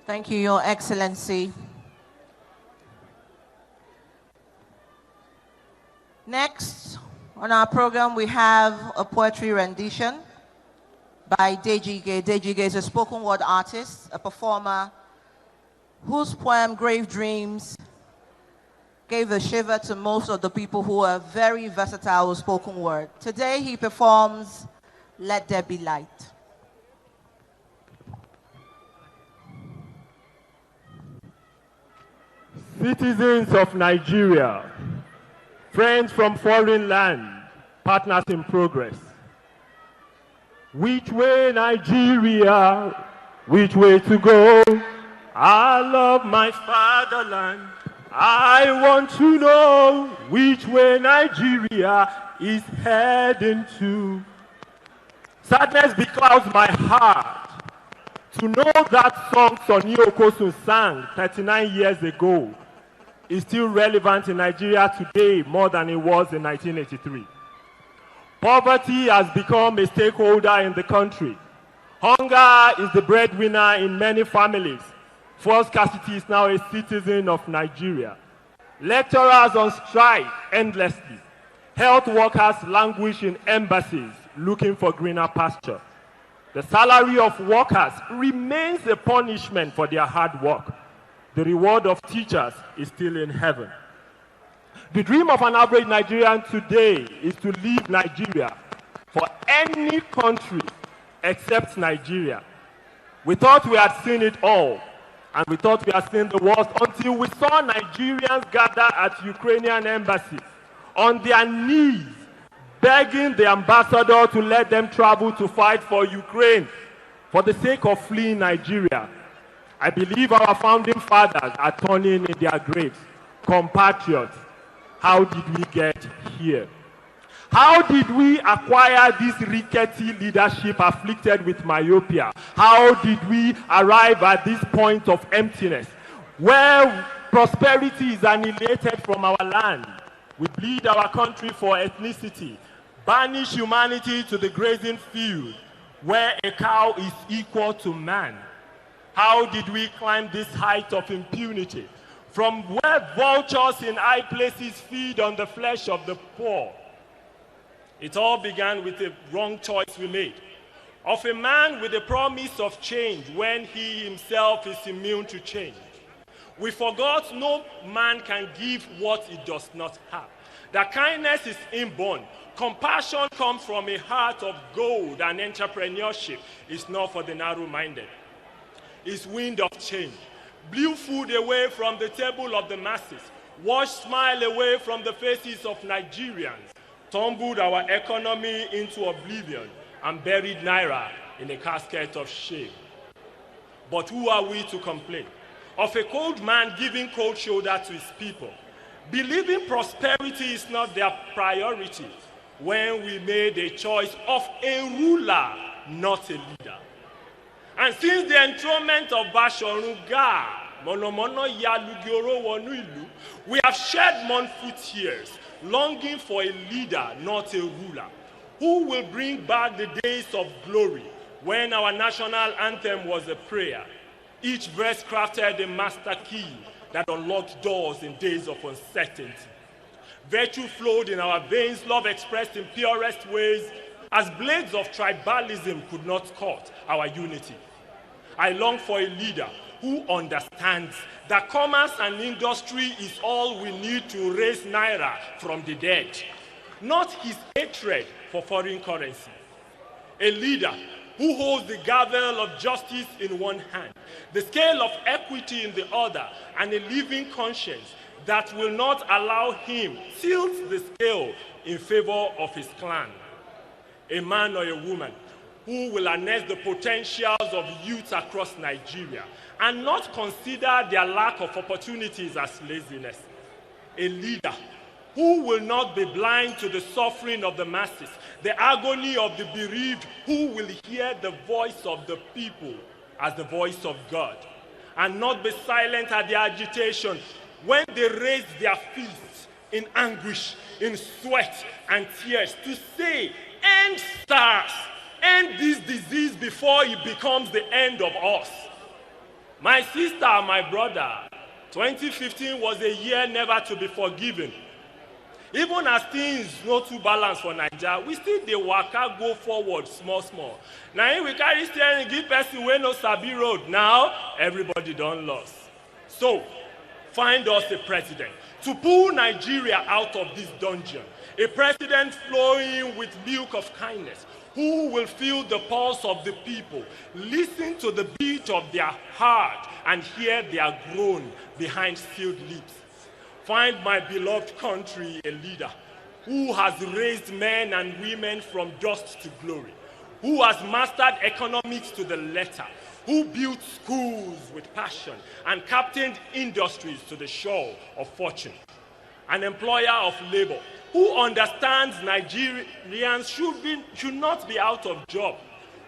Thank you, Your Excellency. Next on our program, we have a poetry rendition by Dejige. Dejige is a spoken word artist, a performer whose poem, Grave Dreams, gave a shiver to most of the people who are very versatile with spoken word. Today he performs Let There Be Light. Citizens of Nigeria, friends from foreign land, partners in progress. Which way, Nigeria? Which way to go? I love my fatherland. I want to know which way Nigeria is heading to. Sadness beclouds my heart to know that song Sonny Okosun sang 39 years ago is still relevant in Nigeria today more than it was in 1983. Poverty has become a stakeholder in the country. Hunger is the breadwinner in many families. Fuel scarcity is now a citizen of Nigeria. Lecturers on strike endlessly. Health workers languish in embassies looking for greener pasture. The salary of workers remains a punishment for their hard work. The reward of teachers is still in heaven. The dream of an average Nigerian today is to leave Nigeria for any country except Nigeria. We thought we had seen it all, and we thought we had seen the worst until we saw Nigerians gather at Ukrainian embassies on their knees, begging the ambassador to let them travel to fight for Ukraine for the sake of fleeing Nigeria. I believe our founding fathers are turning in their graves. Compatriots, how did we get here? How did we acquire this rickety leadership afflicted with myopia? How did we arrive at this point of emptiness where prosperity is annihilated from our land? We bleed our country for ethnicity, banish humanity to the grazing field where a cow is equal to man. How did we climb this height of impunity from where vultures in high places feed on the flesh of the poor? It all began with a wrong choice we made of a man with a promise of change when he himself is immune to change. We forgot no man can give what he does not have. That kindness is inborn. Compassion comes from a heart of gold, and entrepreneurship is not for the narrow-minded. It's wind of change. Blew food away from the table of the masses. Washed smile away from the faces of Nigerians. Tumbled our economy into oblivion and buried Naira in a casket of shame. But who are we to complain of a cold man giving cold shoulder to his people, believing prosperity is not their priority when we made a choice of a ruler, not a leader? And since the enthronement of Bashorun Gaa, we have shed mournful tears, longing for a leader, not a ruler, who will bring back the days of glory when our national anthem was a prayer. Each verse crafted a master key that unlocked doors in days of uncertainty. Virtue flowed in our veins, love expressed in purest ways, as blades of tribalism could not cut our unity. I long for a leader who understands that commerce and industry is all we need to raise Naira from the dead, not his hatred for foreign currency. A leader who holds the gavel of justice in one hand, the scale of equity in the other, and a living conscience that will not allow him tilt the scale in favor of his clan. A man or a woman who will harness the potentials of youth across Nigeria and not consider their lack of opportunities as laziness. A leader who will not be blind to the suffering of the masses, the agony of the bereaved, who will hear the voice of the people as the voice of God, and not be silent at their agitation when they raise their fists in anguish, in sweat and tears to say, "End SARS, end this disease before it becomes the end of us." My sister, my brother, 2015 was a year never to be forgiven. Even as things no too balance for Nigeria, we still dey waka go forward small. Now we carry steering give person wey no sabi road. Now everybody don lost. So find us a president to pull Nigeria out of this dungeon. A president flowing with milk of kindness, who will feel the pulse of the people, listen to the beat of their heart, and hear their groan behind sealed lips. Find my beloved country a leader who has raised men and women from dust to glory, who has mastered economics to the letter, who built schools with passion and captained industries to the shore of fortune. An employer of labor who understands Nigerians should not be out of job,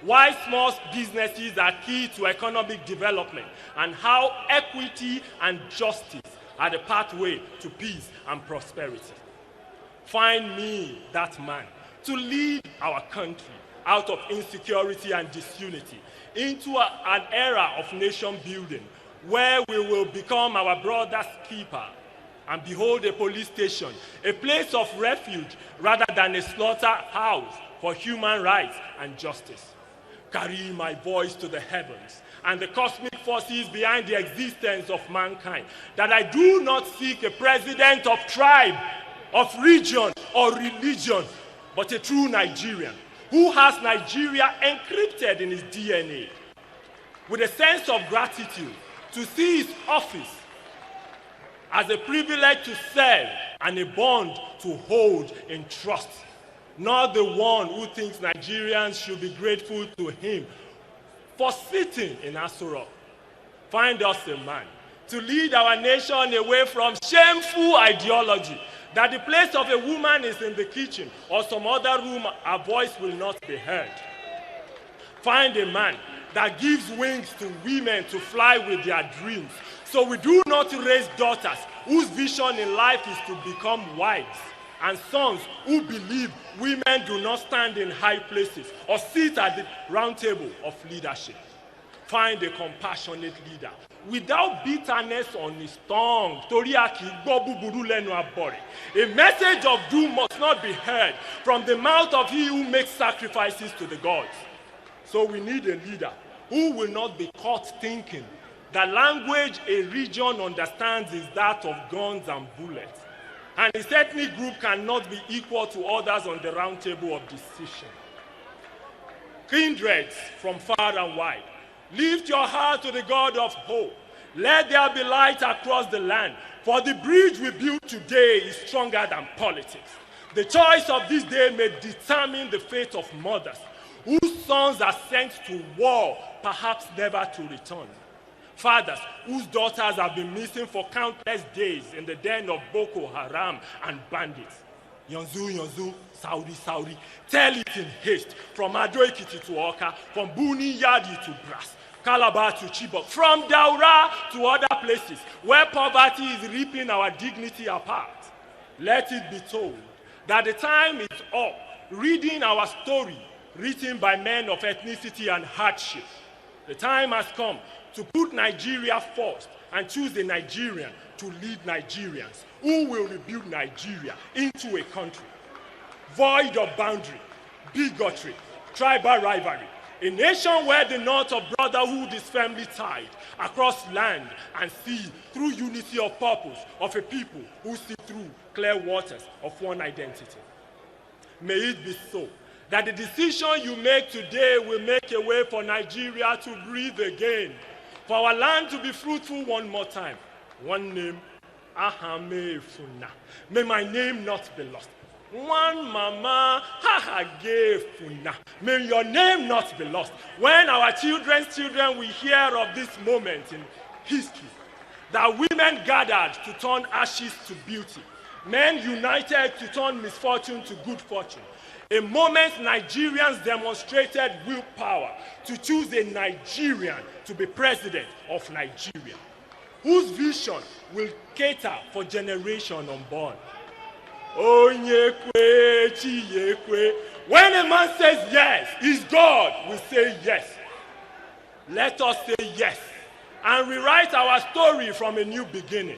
why small businesses are key to economic development, and how equity and justice are the pathway to peace and prosperity. Find me that man to lead our country out of insecurity and disunity into an era of nation building where we will become our brother's keeper and behold a police station, a place of refuge rather than a slaughterhouse for human rights and justice. Carry my voice to the heavens and the cosmic forces behind the existence of mankind, that I do not seek a president of tribe, of region, or religion, but a true Nigerian who has Nigeria encrypted in his DNA, with a sense of gratitude to see his office as a privilege to serve and a bond to hold in trust, not the one who thinks Nigerians should be grateful to him for sitting in Aso Rock. Find us a man to lead our nation away from shameful ideology that the place of a woman is in the kitchen or some other room her voice will not be heard. Find a man that gives wings to women to fly with their dreams, so we do not raise daughters whose vision in life is to become wives, and sons who believe women do not stand in high places or sit at the round table of leadership. Find a compassionate leader without bitterness on his tongue. A message of doom must not be heard from the mouth of he who makes sacrifices to the gods. So we need a leader who will not be caught thinking the language a region understands is that of guns and bullets, and his ethnic group cannot be equal to others on the round table of decision. Kindreds from far and wide, lift your heart to the God of hope. Let there be light across the land, for the bridge we build today is stronger than politics. The choice of this day may determine the fate of mothers whose sons are sent to war, perhaps never to return. Fathers whose daughters have been missing for countless days in the den of Boko Haram and bandits. Yonzu, Saudi. Tell it in haste, from Ado-Ekiti to Oka, from Buni Yadi to Brass, Calabar to Chibok, from Daura to other places where poverty is ripping our dignity apart. Let it be told that the time is up, reading our story written by men of ethnicity and hardship. The time has come to put Nigeria first and choose a Nigerian to lead Nigerians who will rebuild Nigeria into a country void of boundary, bigotry, tribal rivalry, a nation where the knot of brotherhood is firmly tied across land and sea through unity of purpose of a people who see through clear waters of one identity. May it be so that the decision you make today will make a way for Nigeria to breathe again, for our land to be fruitful one more time. One name, Ahame Funa. May my name not be lost. One mama, Hahage Funa. May your name not be lost. When our children's children will hear of this moment in history, that women gathered to turn ashes to beauty, men united to turn misfortune to good fortune, a moment Nigerians demonstrated willpower to choose a Nigerian to be president of Nigeria, whose vision will cater for generation unborn. Onyekwe, Chiyekwe. When a man says yes, his God will say yes. Let us say yes and rewrite our story from a new beginning.